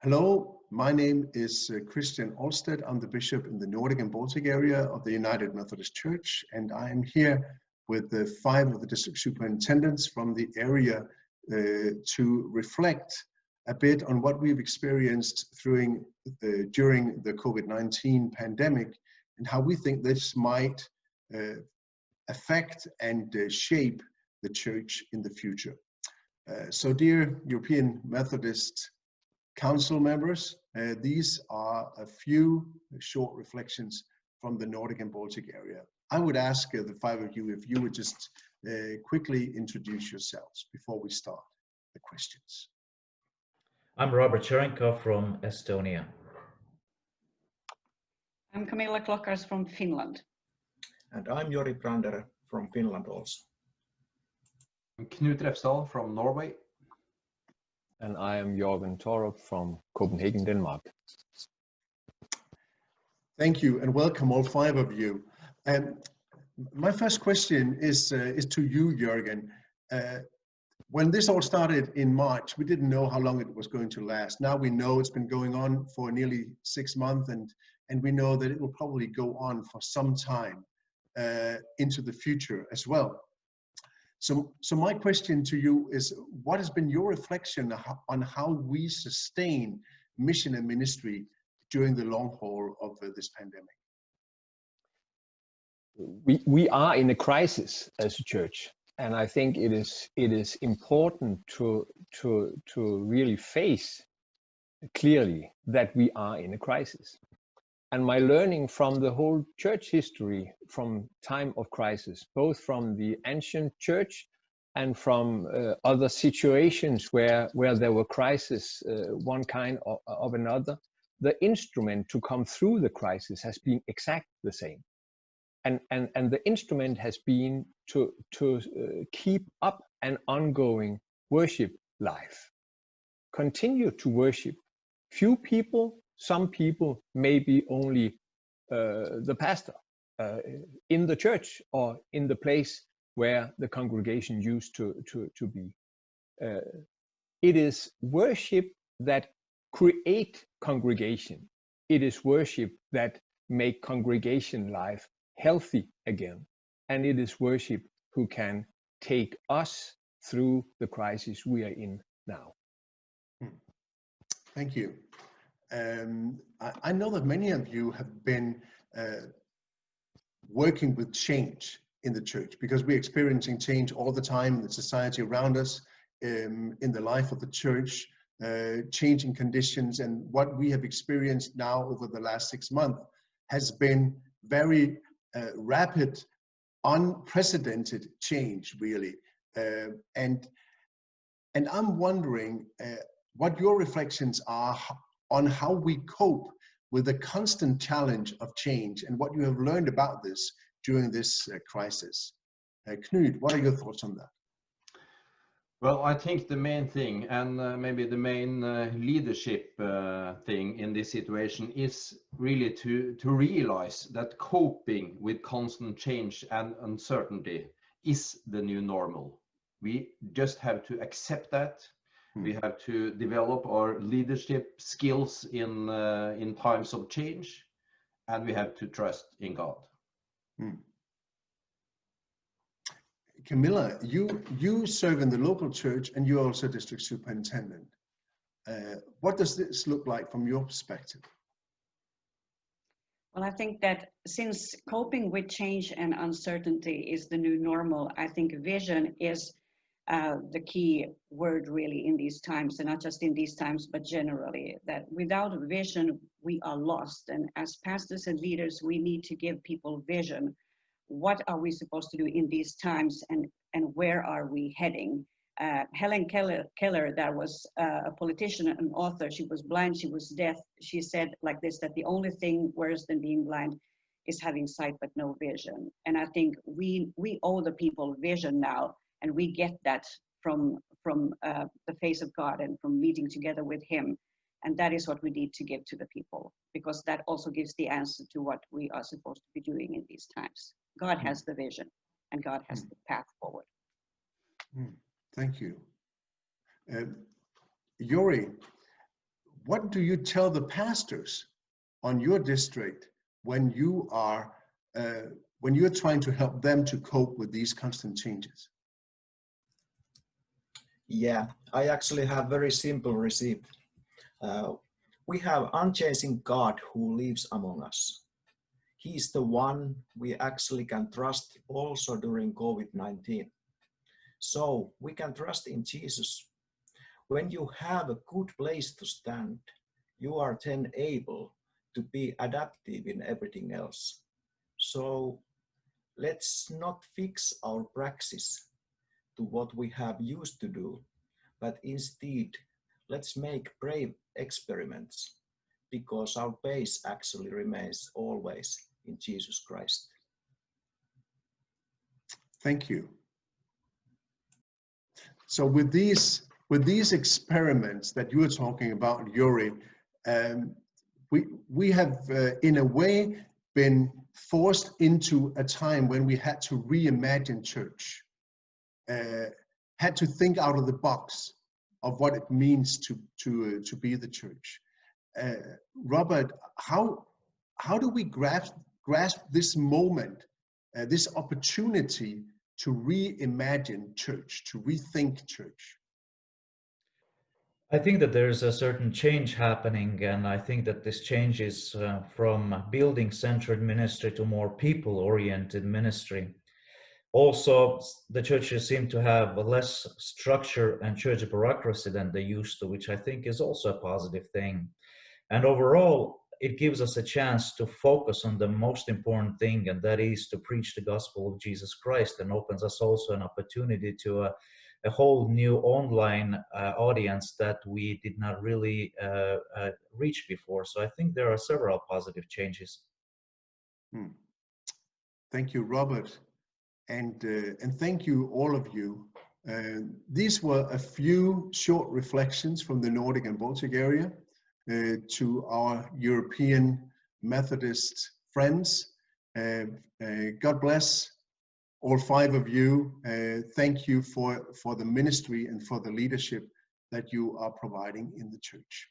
Hello, my name is Christian Olsted. I'm the bishop in the Nordic and Baltic area of the United Methodist Church, and I am here with the 5 of the district superintendents from the area to reflect a bit on what we've experienced during the Covid-19 pandemic and how we think this might affect and shape the church in the future. So dear European Methodist Council members, these are a few short reflections from the Nordic and Baltic area. I would ask the 5 of you if you would just quickly introduce yourselves before we start the questions. I'm Robert Cherenko from Estonia. I'm Camilla Klockars from Finland. And I'm Jori Brander from Finland also. I'm Knut Refsdal from Norway. And I am Jørgen Torup from Copenhagen, Denmark. Thank you and welcome all 5 of you. My first question is to you, Jørgen. When this all started in March, we didn't know how long it was going to last. Now we know it's been going on for nearly 6 months, and we know that it will probably go on for some time into the future as well. So my question to you is, what has been your reflection on how we sustain mission and ministry during the long haul of this pandemic? We are in a crisis as a church, and I think it is important to really face clearly that we are in a crisis. And my learning from the whole church history from time of crisis, both from the ancient church and from other situations where there were crises, one kind of another, the instrument to come through the crisis has been exactly the same. And the instrument has been to keep up an ongoing worship life. Continue to worship. Few people, some people, maybe only the pastor in the church or in the place where the congregation used to be. It is worship that create congregation. It is worship that make congregation life healthy again. And it is worship who can take us through the crisis we are in now. Thank you. I know that many of you have been working with change in the church, because we're experiencing change all the time in the society around us, in the life of the church, changing conditions. And what we have experienced now over the last 6 months has been very rapid, unprecedented change, really. And I'm wondering what your reflections are on how we cope with the constant challenge of change and what you have learned about this during this crisis. Knut, what are your thoughts on that? Well, I think the main thing, and maybe the main leadership thing in this situation, is really to realize that coping with constant change and uncertainty is the new normal. We just have to accept that. We have to develop our leadership skills in times of change, and we have to trust in God. Camilla, you serve in the local church and you're also district superintendent. What does this look like from your perspective? Well, I think that since coping with change and uncertainty is the new normal, I think vision is the key word really in these times, and not just in these times, but generally, that without vision, we are lost. And as pastors and leaders, we need to give people vision. What are we supposed to do in these times, and where are we heading? Helen Keller, that was a politician, an author, she was blind, she was deaf. She said like this, that the only thing worse than being blind is having sight but no vision. And I think we owe the people vision now, and we get that from the face of God and from meeting together with Him. And that is what we need to give to the people, because that also gives the answer to what we are supposed to be doing in these times. God has the vision, and God has the path forward. Thank you. Jori, what do you tell the pastors on your district when you are when you're trying to help them to cope with these constant changes? Yeah, I actually have very simple receipt. We have unchanging God who lives among us. He is the one we actually can trust also during COVID-19. So we can trust in Jesus. When you have a good place to stand, you are then able to be adaptive in everything else. So let's not fix our praxis to what we have used to do, but instead let's make brave experiments, because our base actually remains always in Jesus Christ. Thank you. So with these experiments that you are talking about, Yuri, we have in a way been forced into a time when we had to reimagine church, had to think out of the box of what it means to be the church. Robert, how do we grasp this moment, this opportunity to reimagine church, to rethink church? I think that there's a certain change happening, and I think that this change is from building-centered ministry to more people-oriented ministry. Also, the churches seem to have less structure and church bureaucracy than they used to, which I think is also a positive thing. And overall, it gives us a chance to focus on the most important thing, and that is to preach the gospel of Jesus Christ, and opens us also an opportunity to a whole new online audience that we did not really reach before. So I think there are several positive changes. Thank you, Robert, and thank you all of you. These were a few short reflections from the Nordic and Baltic area to our European Methodist friends. God bless all five of you. Thank you for the ministry and for the leadership that you are providing in the church.